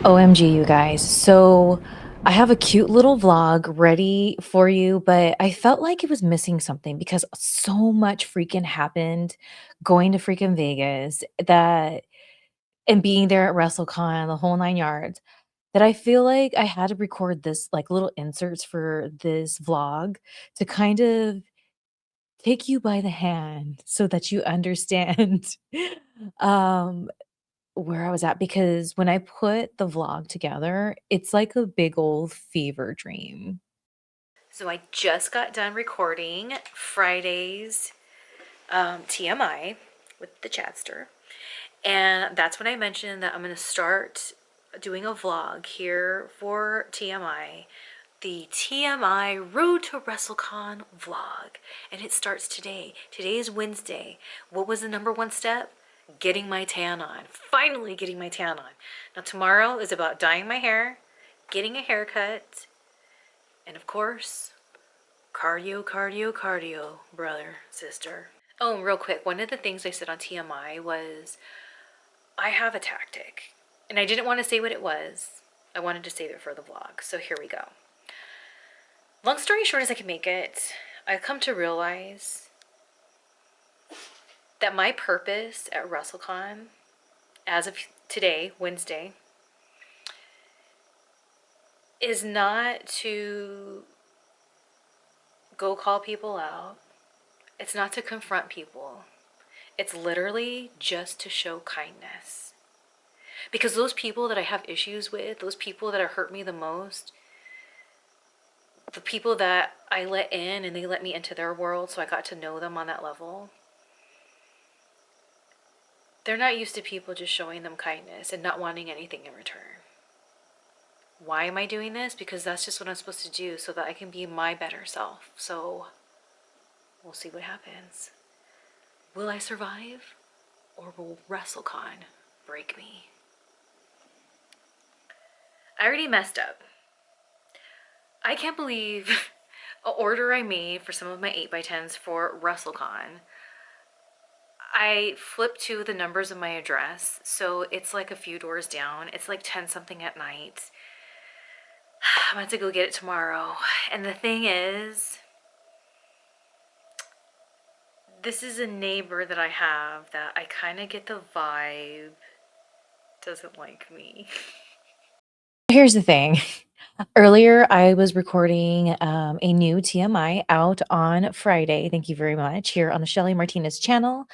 OMG, you guys. So I have a cute little vlog ready for you, but I felt like it was missing something because so much freaking happened going to freaking Vegas that and being there at WrestleCon, the whole nine yards, that I feel like I had to record this like little inserts for this vlog to kind of take you by the hand so that you understand um where I was at, because when I put the vlog together, it's like a big old fever dream. So I just got done recording Friday's TMI with the Chadster. And that's when I mentioned that I'm going to start doing a vlog here for TMI, the TMI Road to WrestleCon vlog. And it starts today. Today is Wednesday. What was the number one step? Getting my tan on. Finally getting my tan on. Now tomorrow is about dyeing my hair, getting a haircut, and of course, cardio, cardio, cardio, brother, sister. Oh, and real quick, one of the things I said on TMI was I have a tactic, and I didn't want to say what it was. I wanted to save it for the vlog, so here we go. Long story short as I can make it, I've come to realize that my purpose at WrestleCon, as of today, Wednesday, is not to go call people out. It's not to confront people. It's literally just to show kindness. Because those people that I have issues with, those people that have hurt me the most, the people that I let in and they let me into their world so I got to know them on that level, they're not used to people just showing them kindness and not wanting anything in return. Why am I doing this? Because that's just what I'm supposed to do so that I can be my better self. So we'll see what happens. Will I survive? Or will WrestleCon break me? I already messed up. I can't believe an order I made for some of my 8x10s for WrestleCon. I flipped to the numbers of my address, so it's like a few doors down. It's like 10 something at night. I'm about to go get it tomorrow. And the thing is, this is a neighbor that I have that I kind of get the vibe doesn't like me. Here's the thing. Earlier, I was recording a new TMI out on Friday. Thank you very much. Here on the Shelly Martinez channel.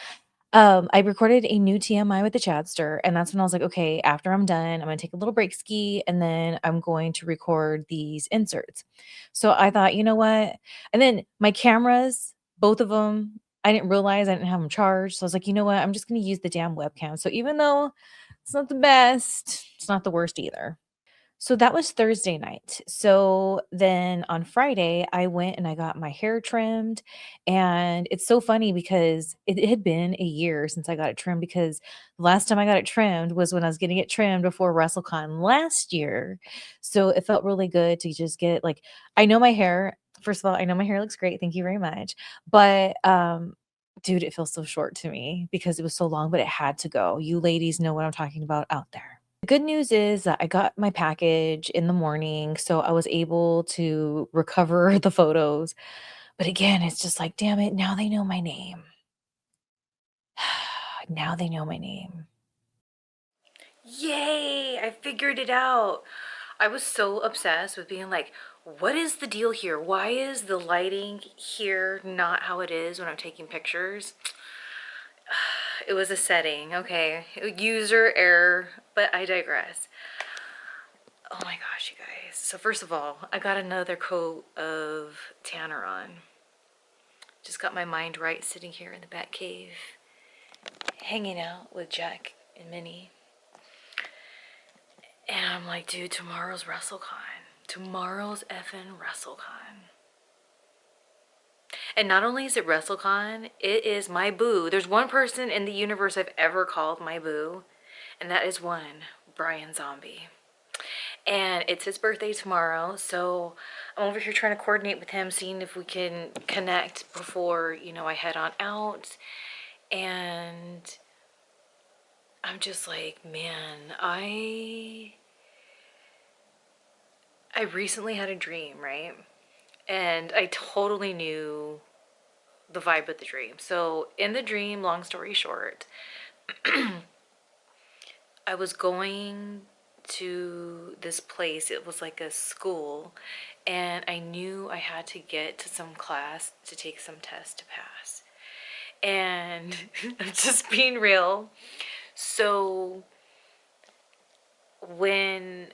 I recorded a new TMI with the Chadster, and that's when I was like, okay, after I'm done, I'm gonna take a little break ski, and then I'm going to record these inserts. So I thought, you know what? And then my cameras, both of them, I didn't realize I didn't have them charged. So I was like, you know what? I'm just gonna use the damn webcam. So even though it's not the best, it's not the worst either. So that was Thursday night. So then on Friday, I went and I got my hair trimmed. And it's so funny because it had been a year since I got it trimmed, because the last time I got it trimmed was when I was getting it trimmed before WrestleCon last year. So it felt really good to just get like, I know my hair, first of all, I know my hair looks great. Thank you very much. But dude, it feels so short to me because it was so long, but it had to go. You ladies know what I'm talking about out there. The good news is that I got my package in the morning, so I was able to recover the photos. But again, it's just like, damn it, now they know my name. Now they know my name. Yay! I figured it out. I was so obsessed with being like, what is the deal here? Why is the lighting here not how it is when I'm taking pictures? It was a setting, okay. User error, but I digress. Oh my gosh, you guys. So first of all, I got another coat of tanner on. Just got my mind right sitting here in the back cave, hanging out with Jack and Minnie. And I'm like, dude, tomorrow's WrestleCon. Tomorrow's effing WrestleCon. And not only is it WrestleCon, it is my boo. There's one person in the universe I've ever called my boo, and that is one, Brian Zombie. And it's his birthday tomorrow, so I'm over here trying to coordinate with him, seeing if we can connect before, you know, I head on out. And I'm just like, man, I I recently had a dream, right? And I totally knew the vibe of the dream. So, in the dream, long story short, I was going to this place. It was like a school, and I knew I had to get to some class to take some test to pass. And I'm just being real. So, when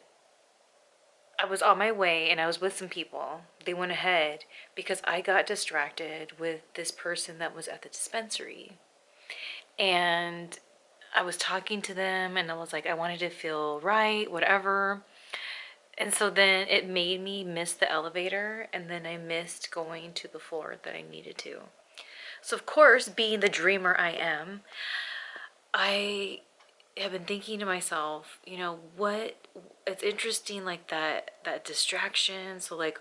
I was on my way and I was with some people, they went ahead because I got distracted with this person that was at the dispensary. And I was talking to them and I was like, I wanted to feel right, whatever. And so then it made me miss the elevator, and then I missed going to the floor that I needed to. So, of course, being the dreamer I am, I have been thinking to myself, what it's interesting, like that distraction. So like,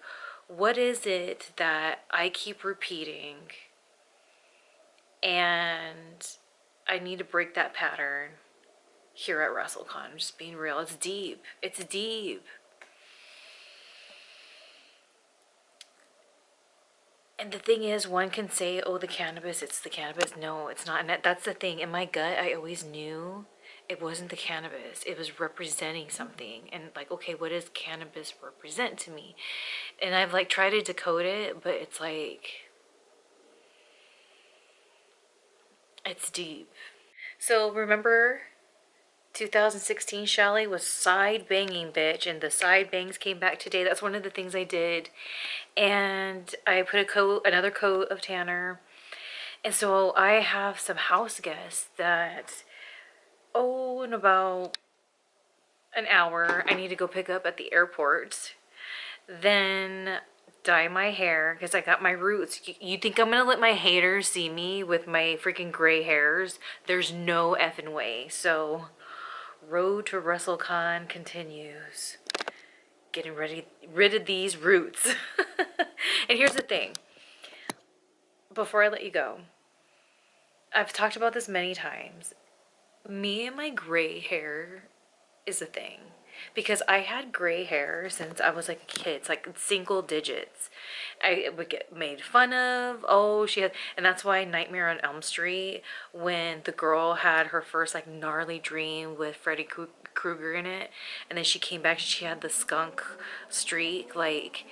what is it that I keep repeating, and I need to break that pattern here at WrestleCon. I'm just being real. It's deep. It's deep. And the thing is, one can say, oh, the cannabis, it's the cannabis. No, it's not. And that's the thing. In my gut, I always knew it wasn't the cannabis. It was representing something. And like, okay, what does cannabis represent to me? And I've like tried to decode it, but it's like, it's deep. So remember 2016 Shelly was side banging, bitch, and the side bangs came back today. That's one of the things I did. And I put another coat of tanner. And so I have some house guests that, oh, in about an hour, I need to go pick up at the airport. Then dye my hair because I got my roots. You think I'm gonna let my haters see me with my freaking gray hairs? There's no effing way. So, road to WrestleCon continues. Getting rid of these roots. And here's the thing. Before I let you go, I've talked about this many times. Me and my gray hair is a thing because I had gray hair since I was like a kid. It's like single digits. I would get made fun of. Oh, she had, and that's why Nightmare on Elm Street, when the girl had her first like gnarly dream with Freddy Krueger in it, and then she came back and she had the skunk streak, like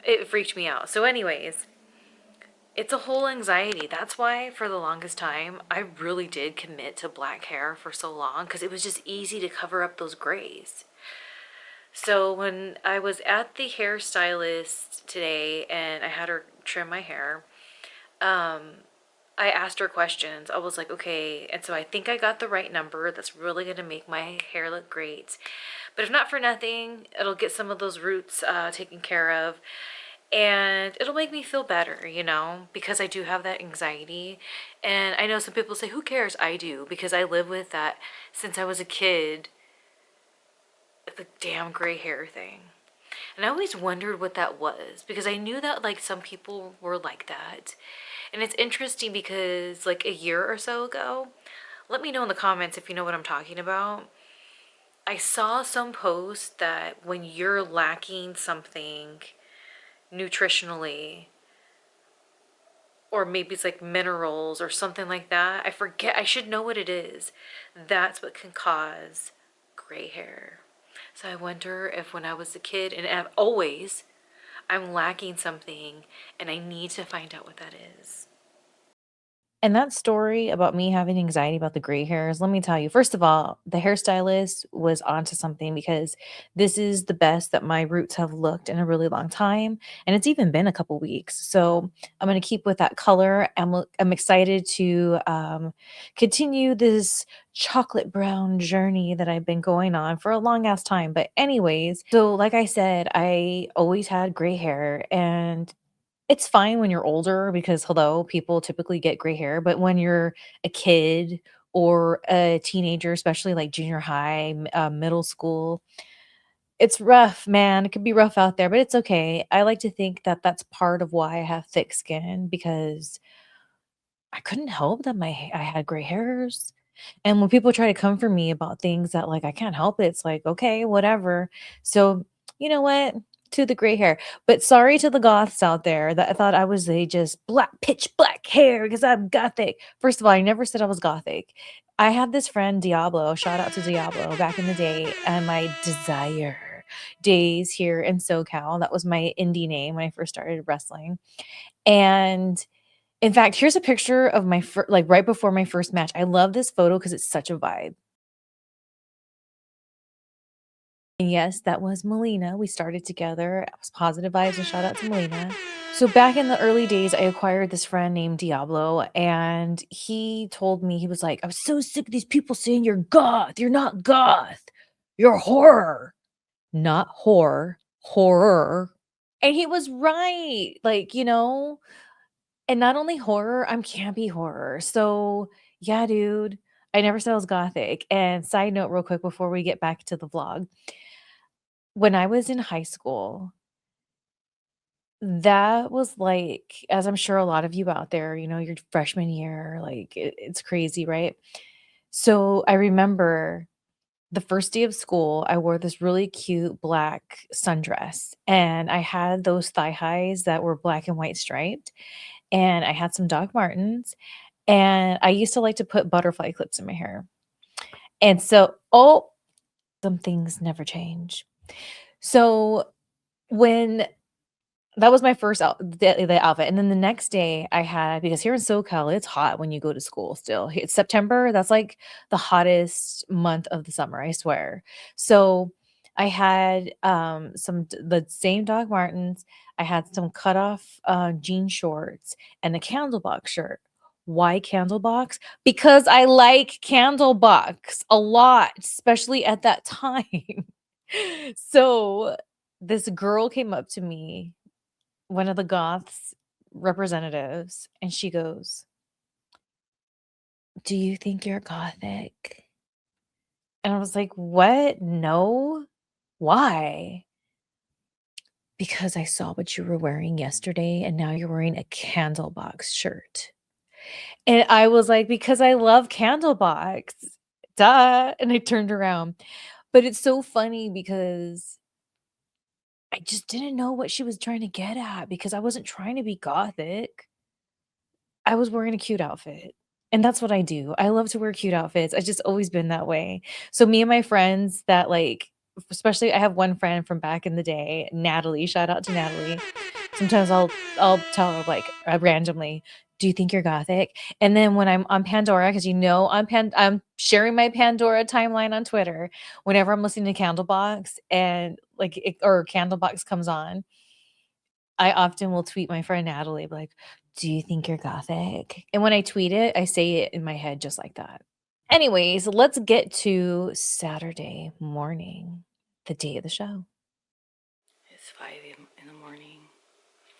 it freaked me out. So anyways, it's a whole anxiety. That's why for the longest time, I really did commit to black hair for so long because it was just easy to cover up those grays. So when I was at the hairstylist today and I had her trim my hair, I asked her questions. I was like, okay, and so I think I got the right number. That's really going to make my hair look great. But if not for nothing, it'll get some of those roots taken care of. And it'll make me feel better, because I do have that anxiety. And I know some people say, who cares? I do, because I live with that since I was a kid, the damn gray hair thing. And I always wondered what that was because I knew that like some people were like that. And it's interesting because like a year or so ago, let me know in the comments if you know what I'm talking about. I saw some post that when you're lacking something nutritionally, or maybe it's like minerals or something like that. I forget. I should know what it is. That's what can cause gray hair. So I wonder if when I was a kid, and always, I'm lacking something and I need to find out what that is. And that story about me having anxiety about the gray hairs, let me tell you, first of all, the hairstylist was onto something because this is the best that my roots have looked in a really long time. And it's even been a couple weeks. So I'm going to keep with that color. I'm excited to continue this chocolate brown journey that I've been going on for a long ass time. But, anyways, so like I said, I always had gray hair, and it's fine when you're older because, hello, people typically get gray hair, but when you're a kid or a teenager, especially like junior high, middle school, it's rough, man. It could be rough out there, but it's okay. I like to think that that's part of why I have thick skin because I couldn't help that I had gray hairs. And when people try to come for me about things that like I can't help it, it's like, okay, whatever. So You know what? To the gray hair. But sorry to the goths out there that I thought I was a just black pitch black hair because I'm gothic. First of all, I never said I was gothic. I had this friend Diablo, shout out to Diablo, back in the day, and my desire days here in SoCal. That was my indie name when I first started wrestling. And in fact, here's a picture of my like right before my first match. I love this photo because it's such a vibe. And yes, that was Melina. We started together. It was positive vibes and shout out to Melina. So back in the early days, I acquired this friend named Diablo, and he told me, he was like, I was so sick of these people saying you're goth. You're not goth. You're horror. Not horror, horror. And he was right. Like, and not only horror, I'm campy horror. So yeah, dude. I never said I was gothic. And side note, real quick, before we get back to the vlog, when I was in high school, that was like, as I'm sure a lot of you out there, your freshman year, like it's crazy, right? So I remember the first day of school, I wore this really cute black sundress and I had those thigh highs that were black and white striped. And I had some Doc Martens and I used to like to put butterfly clips in my hair. And so, oh, some things never change. So when that was my first the outfit, and then the next day I had, because here in SoCal, it's hot when you go to school still. It's September, that's like the hottest month of the summer, I swear. So I had, the same Doc Martens, I had some cut off, jean shorts and a Candlebox shirt. Why Candlebox? Because I like Candlebox a lot, especially at that time. So this girl came up to me, one of the goths representatives, and she goes, "Do you think you're gothic?" And I was like, "What? No. Why?" "Because I saw what you were wearing yesterday and now you're wearing a Candlebox shirt." And I was like, "Because I love Candlebox. Duh." And I turned around. But it's so funny because I just didn't know what she was trying to get at because I wasn't trying to be gothic. I was wearing a cute outfit, and that's what I do. I love to wear cute outfits. I've just always been that way. So me and my friends that, like, especially I have one friend from back in the day, Natalie, shout out to Natalie. Sometimes I'll tell her, like, randomly, "Do you think you're gothic?" And then when I'm on Pandora, because I'm sharing my Pandora timeline on Twitter whenever I'm listening to Candlebox and, like, or Candlebox comes on, I often will tweet my friend Natalie, be like, "Do you think you're gothic?" And when I tweet it, I say it in my head just like that. Anyways, let's get to Saturday morning, the day of the show. It's 5 in the morning.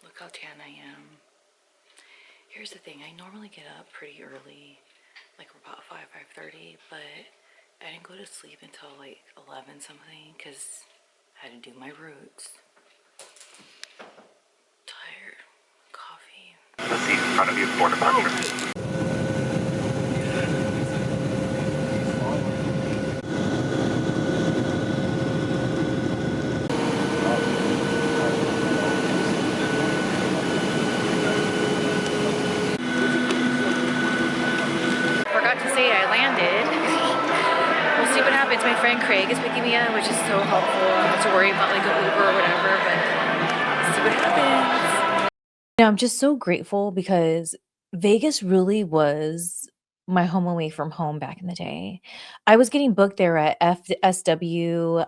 Look how tan I am. Here's the thing, I normally get up pretty early, like about 5:30, but I didn't go to sleep until like 11 something because I had to do my roots. Tired. Coffee. The seat in front of you for departure. Forgot to say I landed. We'll see what happens. My friend Craig is picking me up, which is so helpful. I don't have to worry about like an Uber or whatever, but let's see what happens. I'm just so grateful because Vegas really was my home away from home back in the day. I was getting booked there at FSW,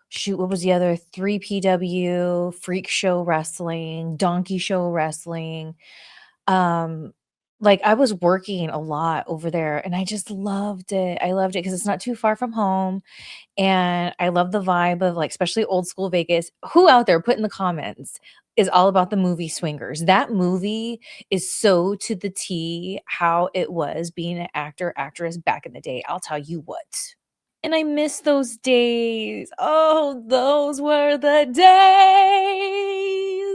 shoot, what was the other? 3PW, Freak Show Wrestling, Donkey Show Wrestling. Um, like, I was working a lot over there, and I just loved it. I loved it because it's not too far from home, and I love the vibe of, like, especially old school Vegas. Who out there, put in the comments, is all about the movie Swingers? That movie is so to the T how it was being an actor, actress back in the day. I'll tell you what. And I miss those days. Oh, those were the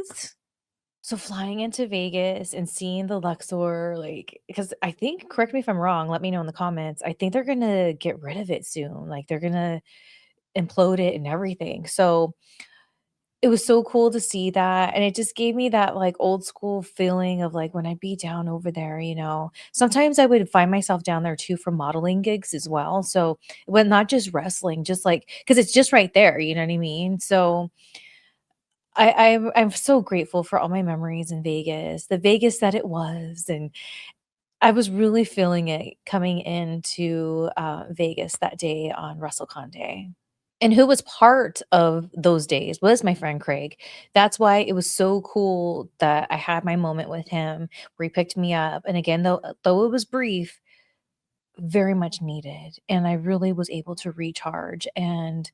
days. So flying into Vegas and seeing the Luxor, like, because I think, correct me if I'm wrong, let me know in the comments. I think they're gonna get rid of it soon. Like, they're gonna imploded and everything. So it was so cool to see that, and it just gave me that, like, old school feeling of, like, when I'd be down over there, you know? Sometimes I would find myself down there too for modeling gigs as well, so well, not just wrestling, just, like, because it's just right there, you know what I mean? So I'm so grateful for all my memories in Vegas, the Vegas that it was, and I was really feeling it coming into, Vegas that day on WrestleCon day. And who was part of those days was my friend Craig. That's why it was so cool that I had my moment with him where he picked me up. And again, though it was brief, very much needed. And I really was able to recharge. And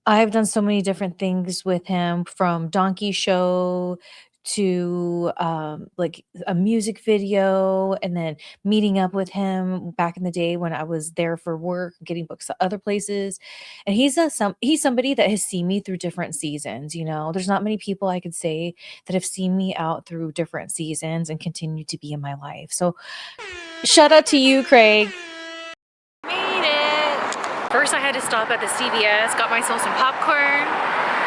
I've done so many different things with him from donkey show to like a music video and then meeting up with him back in the day when I was there for work, getting books at other places. And he's somebody that has seen me through different seasons, you know. There's not many people I could say that have seen me out through different seasons and continue to be in my life. So shout out to you, Craig. Made it. First, I had to stop at the CVS, got myself some popcorn,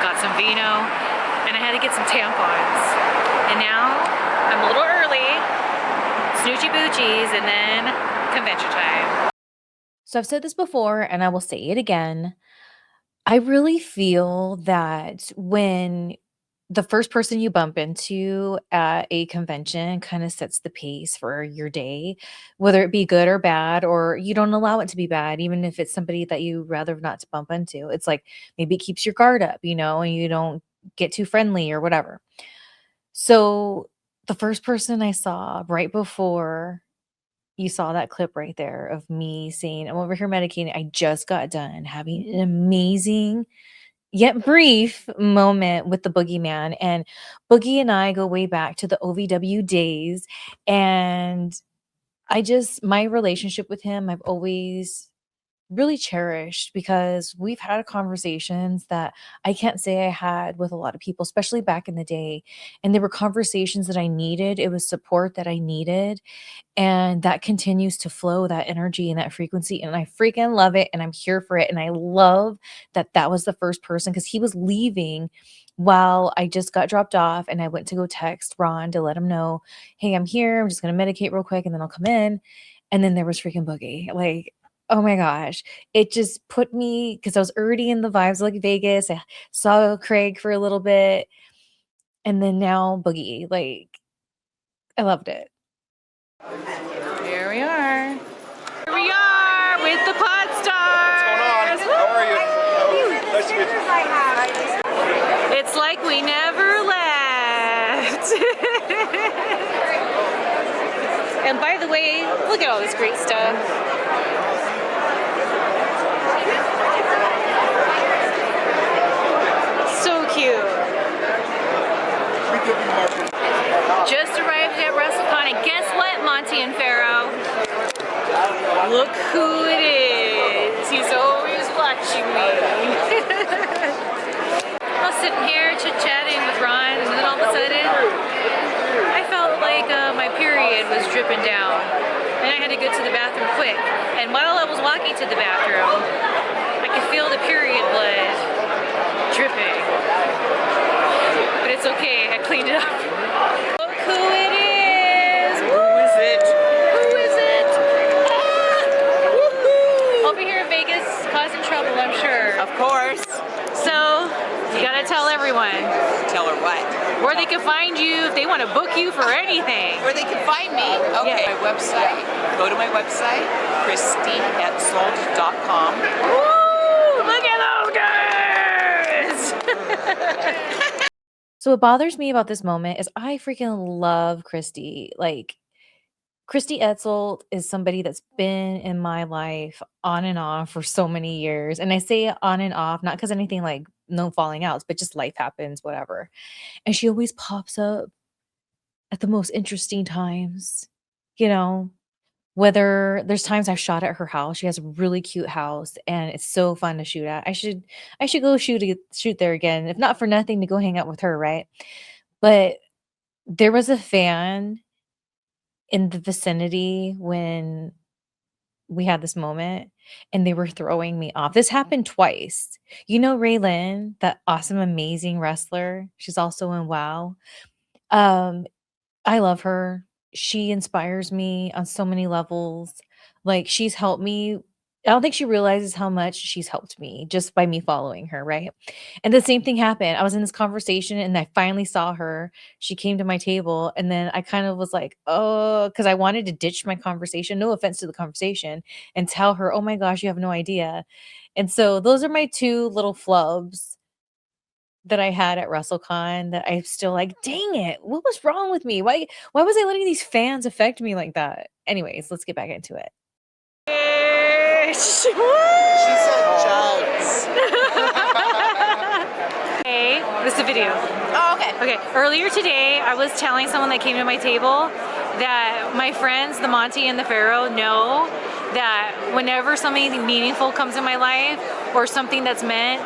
got some vino, and I had to get some tampons. And now I'm a little early, snoochie boochies, and then convention time. So I've said this before, and I will say it again. I really feel that when the first person you bump into at a convention kind of sets the pace for your day, whether it be good or bad, or you don't allow it to be bad, even if it's somebody that you rather not to bump into. It's like maybe it keeps your guard up, you know, and you don't get too friendly or whatever. So the first person I saw right before you saw that clip right there of me saying, I'm over here medicating. I just got done having an amazing yet brief moment with the boogeyman. And Boogie and I go way back to the OVW days. And my relationship with him, I've always really cherished because we've had conversations that I can't say I had with a lot of people, especially back in the day. And there were conversations that I needed, it was support that I needed. And that continues to flow, that energy and that frequency, and I freaking love it, and I'm here for it, and I love that that was the first person because he was leaving while I just got dropped off, and I went to go text Ron to let him know, "Hey, I'm here, I'm just gonna medicate real quick, and then I'll come in," and then there was freaking Boogie, like, oh my gosh, it just put me because I was already in the vibes like Vegas, I saw Craig for a little bit, and then now Boogie, like, I loved it. Here we are. Here we are with the pod stars. What's going on? How are you? Nice to meet you. It's like we never left. And by the way, look at all this great stuff. So cute. Just arrived at WrestleCon, and guess what, Monty and Pharaoh? Look who it is. He's always watching me. I was sitting here chit-chatting with Ron, and then all of a sudden, I felt like my period was dripping down. And I had to go to the bathroom quick. And while I was walking to the bathroom, I could feel the period blood dripping. But it's okay, I cleaned it up. Look who it is! Who is it? Who is it? Ah! Woohoo! Over here in Vegas, causing trouble, I'm sure. Of course. So, you gotta tell everyone Tell her what? where they can find you if they want to book you for anything. Where they can find me? Okay, Yeah. my website. Go to my website, christyetzold.com. Woo! Look at those guys! So what bothers me about this moment is I freaking love Christy. Like, Christy Etzold is somebody that's been in my life on and off for so many years. And I say on and off, not because anything like no falling outs, but just life happens, whatever. And she always pops up at the most interesting times, you know, whether there's times I've shot at her house. She has a really cute house and it's so fun to shoot at. I should go shoot there again, if not for nothing to go hang out with her, right? But there was a fan in the vicinity when we had this moment and they were throwing me off. This happened twice. You know Raylyn, that awesome, amazing wrestler? She's also in WoW. Um, I love her. She inspires me on so many levels. Like, she's helped me. I don't think she realizes how much she's helped me just by me following her, right? And the same thing happened. I was in this conversation and I finally saw her. She came to my table and then I kind of was like, oh, because I wanted to ditch my conversation. No offense to the conversation, and tell her, oh my gosh, you have no idea. And so those are my two little flubs that I had at WrestleCon that I'm still like, "Dang it, what was wrong with me? Why was I letting these fans affect me like that?" Anyways, let's get back into it. She said jugs. Hey, this is a video. Oh, okay. Okay, earlier today, I was telling someone that came to my table that my friends, the Monty and the Pharaoh, know that whenever something meaningful comes in my life or something that's meant,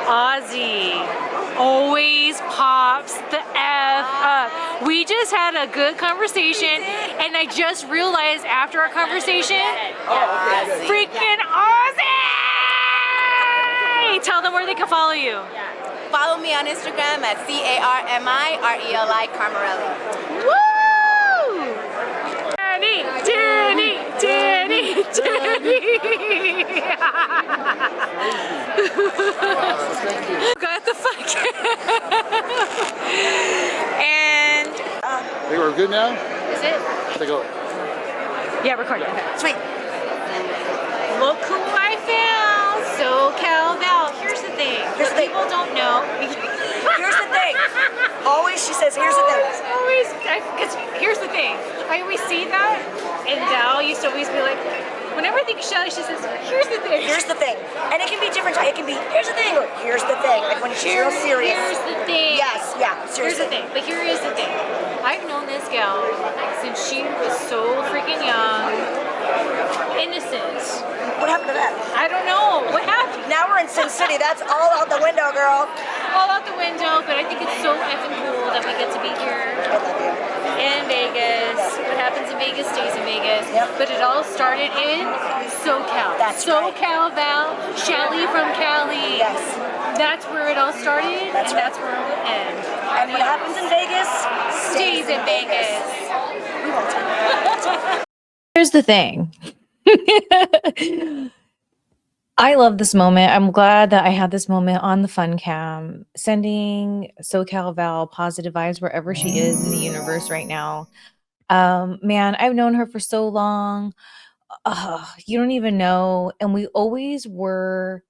Ozzy always pops the F up. We just had a good conversation, and I just realized after our conversation, freaking Ozzy! Tell them where they can follow you. Follow me on Instagram at CARMIRELI Carmarelli. Woo! Danny, Danny, Danny, Danny. Got the fuck. And I think we're good now? is it? Take a look. Yeah, recording. Sweet. Look who I found. SoCal Val. Here's the thing. Here's the thing. People don't know. Here's the thing. Always she says, here's the thing. Always, because here's the thing. I always see that, and Val used to always be like, whenever I think of Shelly, she says, here's the thing. Here's the thing. And it can be different. It can be, here's the thing, or here's the thing. Like when she's real serious. Here's the thing. Yes, yeah, Here's seriously. the thing. But here is the thing. I've known this gal since she was so freaking young. Innocent. What happened to that? I don't know. What happened? Now we're in Sin City. That's all out the window, girl. All out the window, but I think it's so effing cool that we get to be here I love you. in Vegas. What happens in Vegas stays in Vegas. Yep. But it all started in SoCal. That's right. SoCal Val, Shelly from Cali. Yes. That's where it all started, That's and right. that's where it will end. And what happens in Vegas Stays in Vegas. We won't tell you. Here's the thing. I love this moment. I'm glad that I had this moment on the fun cam, sending SoCal Val positive vibes wherever she is in the universe right now. Man, I've known her for so long. You don't even know. And we always were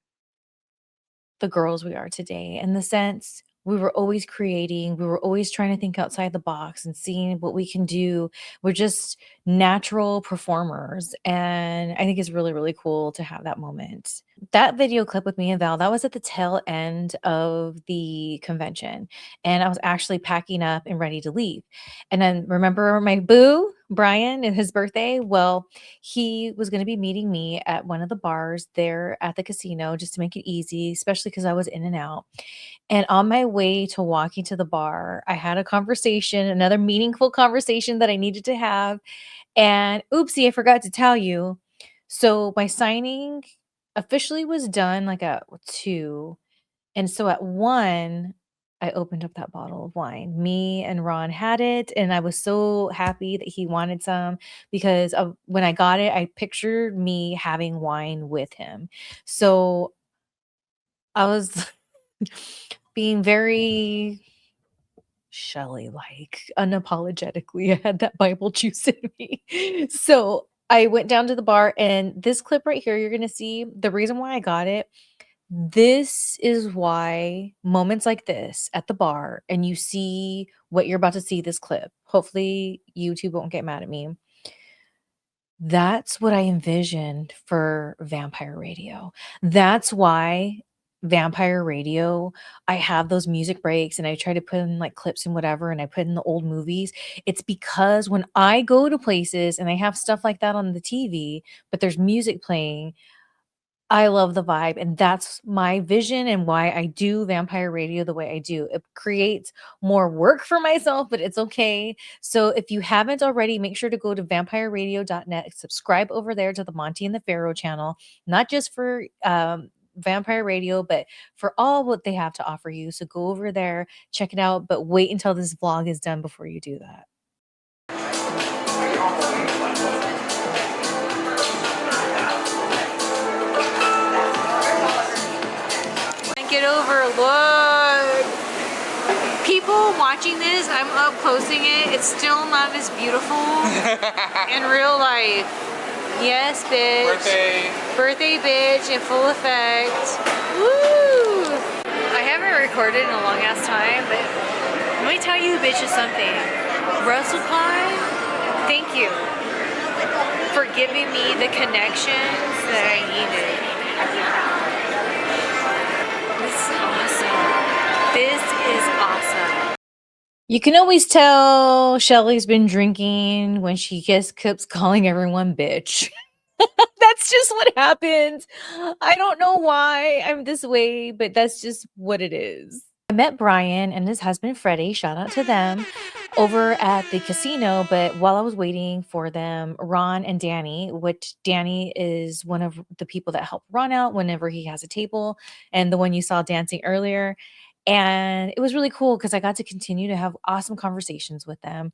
the girls we are today, in the sense we were always creating, we were always trying to think outside the box and seeing what we can do. We're just natural performers, and I think it's really, really cool to have that moment. That video clip with me and Val, that was at the tail end of the convention, and I was actually packing up and ready to leave. And then remember my boo Brian and his birthday? Well, he was going to be meeting me at one of the bars there at the casino, just to make it easy, especially because I was in and out. And on my way to walking to the bar, I had a conversation, another meaningful conversation that I needed to have. And oopsie, I forgot to tell you. So my signing officially was done like at 2. And so at 1, I opened up that bottle of wine. Me and Ron had it, and I was so happy that he wanted some, because of when I got it, I pictured me having wine with him. So I was being very Shelly like, unapologetically. I had that Bible juice in me. So I went down to the bar, and this clip right here, you're going to see the reason why I got it. This is why moments like this at the bar, and you see what you're about to see this clip. Hopefully, YouTube won't get mad at me. That's what I envisioned for Vampire Radio. That's why Vampire Radio, I have those music breaks and I try to put in like clips and whatever, and I put in the old movies. It's because when I go to places and I have stuff like that on the TV, but there's music playing, I love the vibe, and that's my vision and why I do vampire radio the way I do. It creates more work for myself, but it's okay. So if you haven't already, make sure to go to vampireradio.net, subscribe over there to the Monty and the Pharaoh channel, not just for Vampire Radio, but for all what they have to offer you. So go over there, check it out, but wait until this vlog is done before you do that. Get over, look. People watching this, I'm up closing it. It's still not as beautiful in real life. Yes, bitch. Birthday, bitch, in full effect. Woo! I haven't recorded in a long ass time, but let me tell you, bitches, something. WrestleCon, thank you for giving me the connections that I needed. This is awesome. You can always tell Shelly's been drinking when she just keeps calling everyone bitch. That's just what happens. I don't know why I'm this way, but that's just what it is. I met Brian and his husband Freddie, shout out to them, over at the casino. But while I was waiting for them, Ron and Danny, which Danny is one of the people that help Ron out whenever he has a table, and the one you saw dancing earlier. And it was really cool because I got to continue to have awesome conversations with them.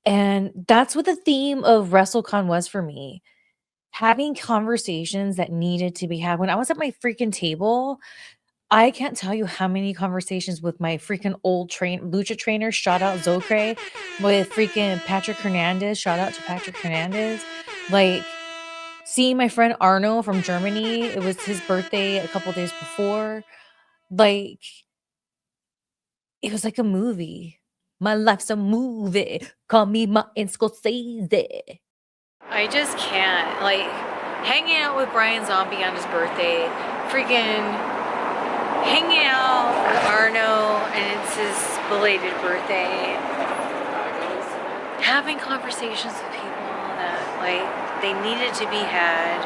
And that's what the theme of WrestleCon was for me. Having conversations that needed to be had. When I was at my freaking table, I can't tell you how many conversations with my freaking old lucha trainer, shout out Zocre, with freaking Patrick Hernandez, shout out to Patrick Hernandez. Like seeing my friend Arno from Germany, it was his birthday a couple days before. Like it was like a movie. My life's a movie. Call me Martin Scorsese. I just can't. Like, hanging out with Brian Zombie on his birthday, freaking hanging out with Arno, and it's his belated birthday. Having conversations with people that, like, they needed to be had.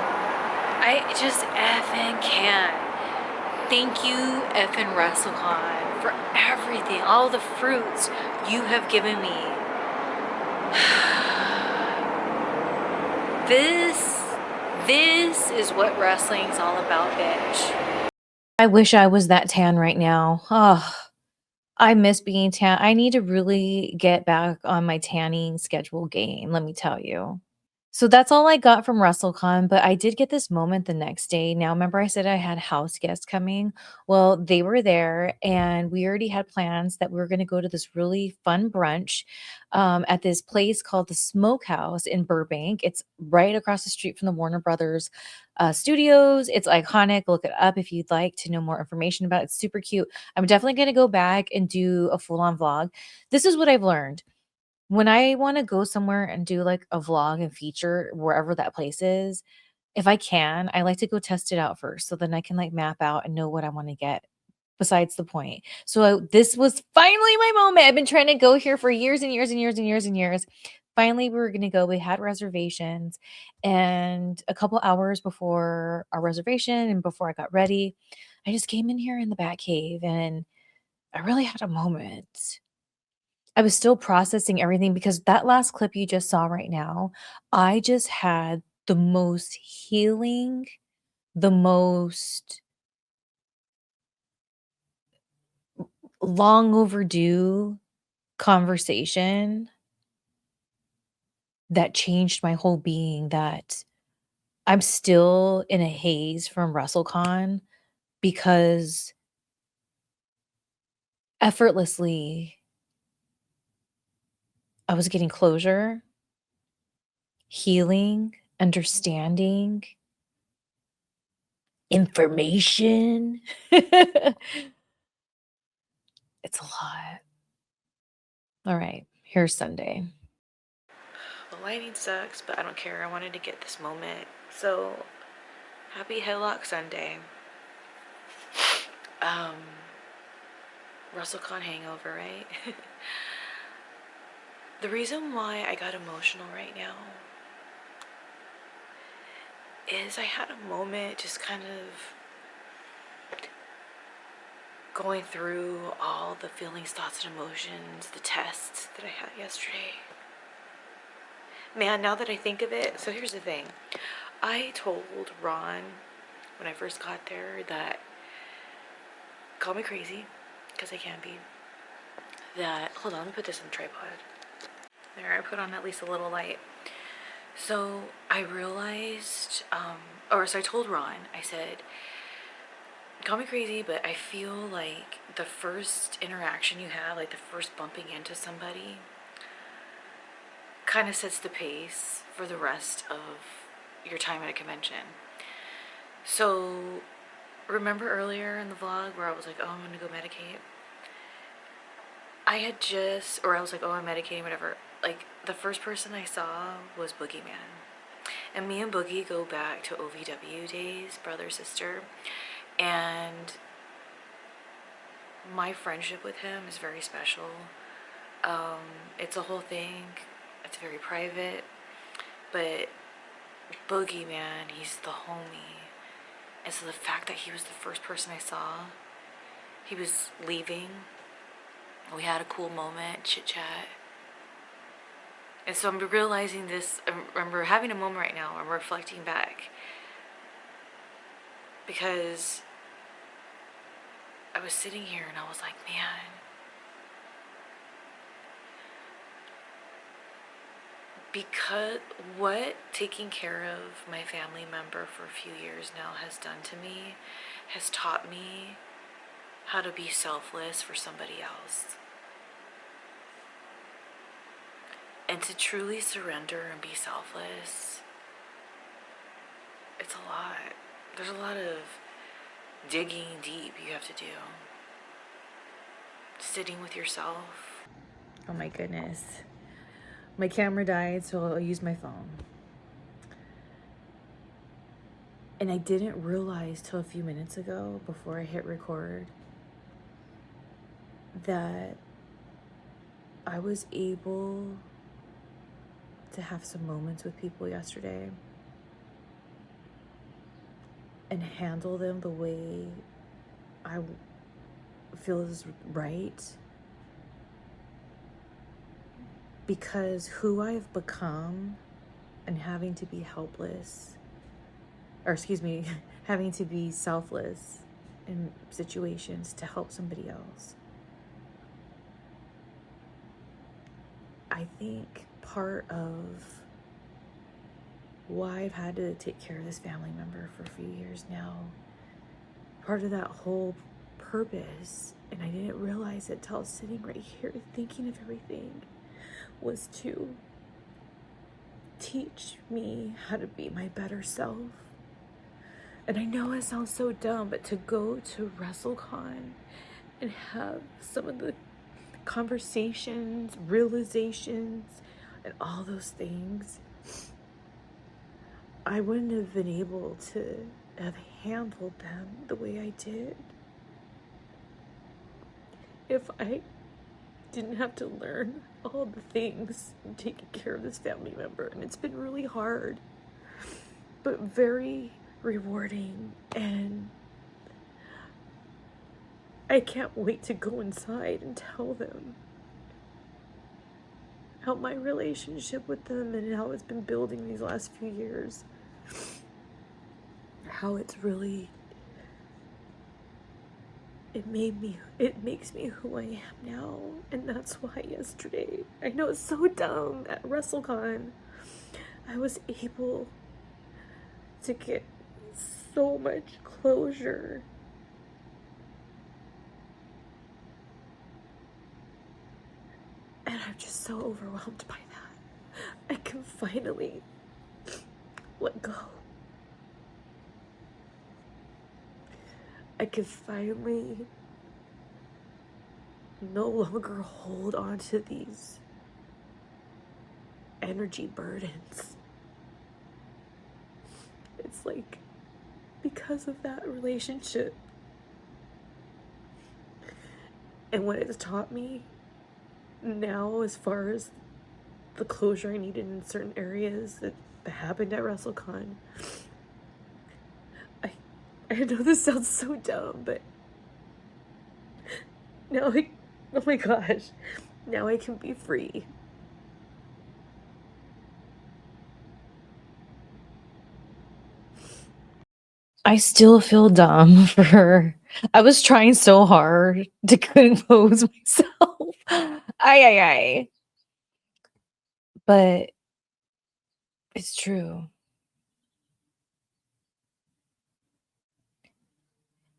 I just effing can't. Thank you, effing WrestleCon, for everything, all the fruits you have given me. This is what wrestling's all about, bitch. I wish I was that tan right now. Oh, I miss being tan. I need to really get back on my tanning schedule game, let me tell you. So that's all I got from WrestleCon, but I did get this moment the next day. Now, remember I said I had house guests coming? Well, they were there, and we already had plans that we were going to go to this really fun brunch at this place called the Smokehouse in Burbank. It's right across the street from the Warner Brothers studios. It's iconic. Look it up if you'd like to know more information about it. It's super cute. I'm definitely going to go back and do a full-on vlog. This is what I've learned. When I wanna go somewhere and do, like, a vlog and feature wherever that place is, if I can, I like to go test it out first so then I can, like, map out and know what I wanna get, besides the point. So, this was finally my moment. I've been trying to go here for years and years and years and years and years. Finally, we were gonna go. We had reservations, and a couple hours before our reservation and before I got ready, I just came in here in the Bat Cave, and I really had a moment. I was still processing everything because that last clip you just saw right now, I just had the most healing, the most long overdue conversation that changed my whole being, that I'm still in a haze from WrestleCon because effortlessly I was getting closure, healing, understanding, information. It's a lot. All right, here's Sunday. The lighting sucks, but I don't care. I wanted to get this moment. So, happy Headlock Sunday. WrestleCon hangover, right? The reason why I got emotional right now is I had a moment just kind of going through all the feelings, thoughts, and emotions, the tests that I had yesterday. Man, now that I think of it, so here's the thing. I told Ron when I first got there that, call me crazy, because I can be, that, hold on, let me put this on the tripod. There, I put on at least a little light. So I realized, so I told Ron, I said, call me crazy, but I feel like the first interaction you have, like the first bumping into somebody, kind of sets the pace for the rest of your time at a convention. So remember earlier in the vlog where I was like, oh, I'm gonna go medicate? I was like, oh, I'm medicating, whatever. Like, the first person I saw was Boogeyman. And me and Boogie go back to OVW days, brother, sister. And my friendship with him is very special. It's a whole thing. It's very private. But Boogeyman, he's the homie. And so the fact that he was the first person I saw, he was leaving. We had a cool moment, chit chat. And so I'm realizing this, I remember having a moment right now, I'm reflecting back. Because I was sitting here and I was like, man, because what taking care of my family member for a few years now has done to me has taught me how to be selfless for somebody else. And to truly surrender and be selfless, it's a lot. There's a lot of digging deep you have to do. Sitting with yourself. Oh my goodness. My camera died, so I'll use my phone. And I didn't realize till a few minutes ago, before I hit record, that I was able to have some moments with people yesterday and handle them the way I feel is right, because who I have become and having to be helpless, or excuse me, having to be selfless in situations to help somebody else. I think part of why I've had to take care of this family member for a few years now, part of that whole purpose, and I didn't realize it till I was sitting right here thinking of everything, was to teach me how to be my better self. And I know it sounds so dumb, but to go to WrestleCon and have some of the conversations, realizations, and all those things, I wouldn't have been able to have handled them the way I did if I didn't have to learn all the things in taking care of this family member. And it's been really hard, but very rewarding, and I can't wait to go inside and tell them how my relationship with them and how it's been building these last few years, how it's really, it makes me who I am now. And that's why yesterday, I know it's so dumb, at WrestleCon, I was able to get so much closure. And I'm just so overwhelmed by that. I can finally let go. I can finally no longer hold on to these energy burdens. It's like, because of that relationship and what it's taught me now, as far as the closure I needed in certain areas that happened at WrestleCon, I know this sounds so dumb, but now oh my gosh, now I can be free. I still feel dumb for I was trying so hard to compose myself. Ay. But it's true.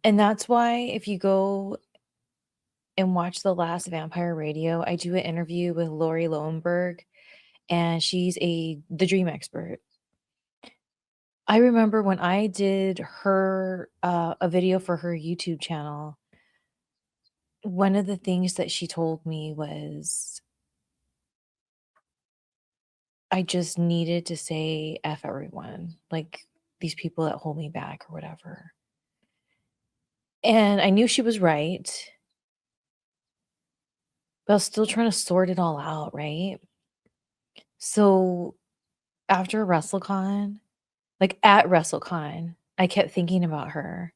And that's why if you go and watch the last Vampire Radio, I do an interview with Lori Lowenberg, and she's the dream expert. I remember when I did her a video for her YouTube channel, one of the things that she told me was I just needed to say F everyone, like these people that hold me back or whatever. And I knew she was right, but I was still trying to sort it all out, right? So after WrestleCon, like at WrestleCon, I kept thinking about her.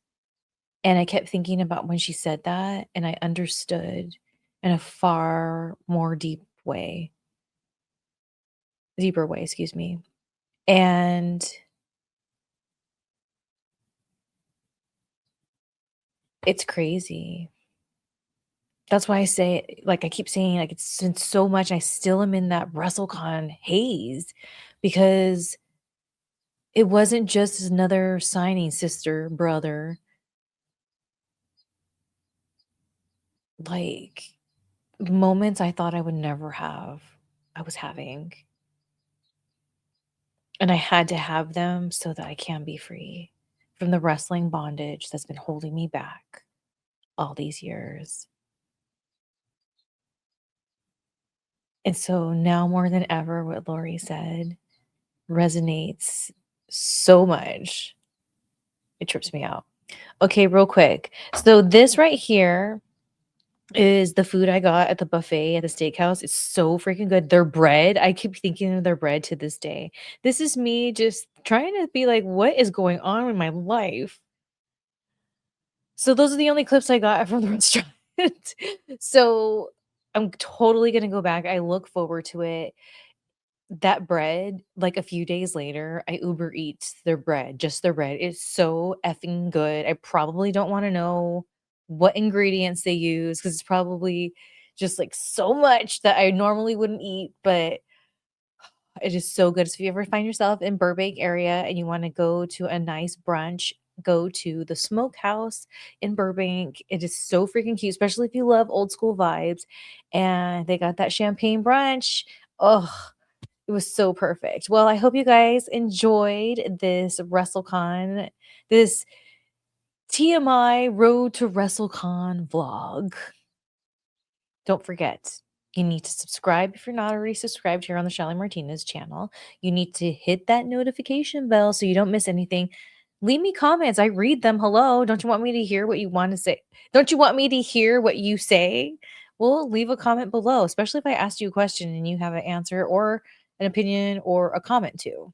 And I kept thinking about when she said that, and I understood in a far more deeper way, excuse me. And it's crazy. That's why I say, like, I keep saying, like, it's been so much. I still am in that WrestleCon haze because it wasn't just another signing, sister, brother. Like, moments I thought I would never have, I was having. And I had to have them so that I can be free from the wrestling bondage that's been holding me back all these years. And so now more than ever, what Lori said resonates so much. It trips me out. Okay, real quick. So this right here is the food I got at the buffet at the steakhouse. It's so freaking good. Their bread, I keep thinking of their bread to this day. This is me just trying to be like, what is going on in my life? So those are the only clips I got from the restaurant. So I'm totally gonna go back. I look forward to it. That bread, like a few days later, I Uber Eats their bread, just their bread. It's so effing good. I probably don't want to know what ingredients they use because it's probably just like so much that I normally wouldn't eat, but it is so good. So if you ever find yourself in Burbank area and you want to go to a nice brunch, go to the Smokehouse in Burbank. It is so freaking cute, especially if you love old school vibes. And they got that champagne brunch. Oh, it was so perfect. Well, I hope you guys enjoyed this WrestleCon, this TMI Road to WrestleCon vlog. Don't forget, you need to subscribe if you're not already subscribed here on the Shelly Martinez channel. You need to hit that notification bell so you don't miss anything. Leave me comments. I read them. Hello. Don't you want me to hear what you want to say? Don't you want me to hear what you say? Well, leave a comment below, especially if I asked you a question and you have an answer or an opinion or a comment too.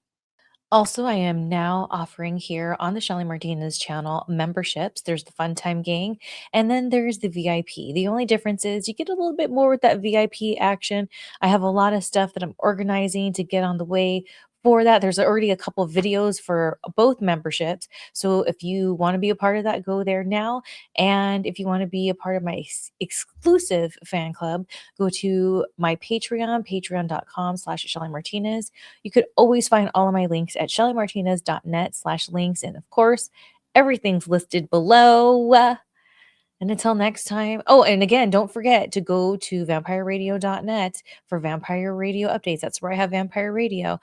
Also, I am now offering here on the Shelly Martinez channel memberships. There's the Fun Time Gang, and then there's the VIP. The only difference is you get a little bit more with that VIP action. I have a lot of stuff that I'm organizing to get on the way for that. There's already a couple of videos for both memberships. So if you want to be a part of that, go there now. And if you want to be a part of my exclusive fan club, go to my Patreon, patreon.com/Shelly Martinez. You could always find all of my links at shellymartinez.net/links. And of course, everything's listed below. And until next time. Oh, and again, don't forget to go to vampireradio.net for Vampire Radio updates. That's where I have Vampire Radio.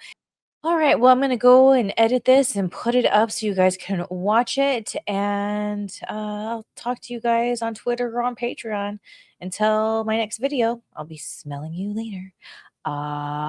All right, well, I'm going to go and edit this and put it up so you guys can watch it. And I'll talk to you guys on Twitter or on Patreon. Until my next video, I'll be smelling you later. Adios.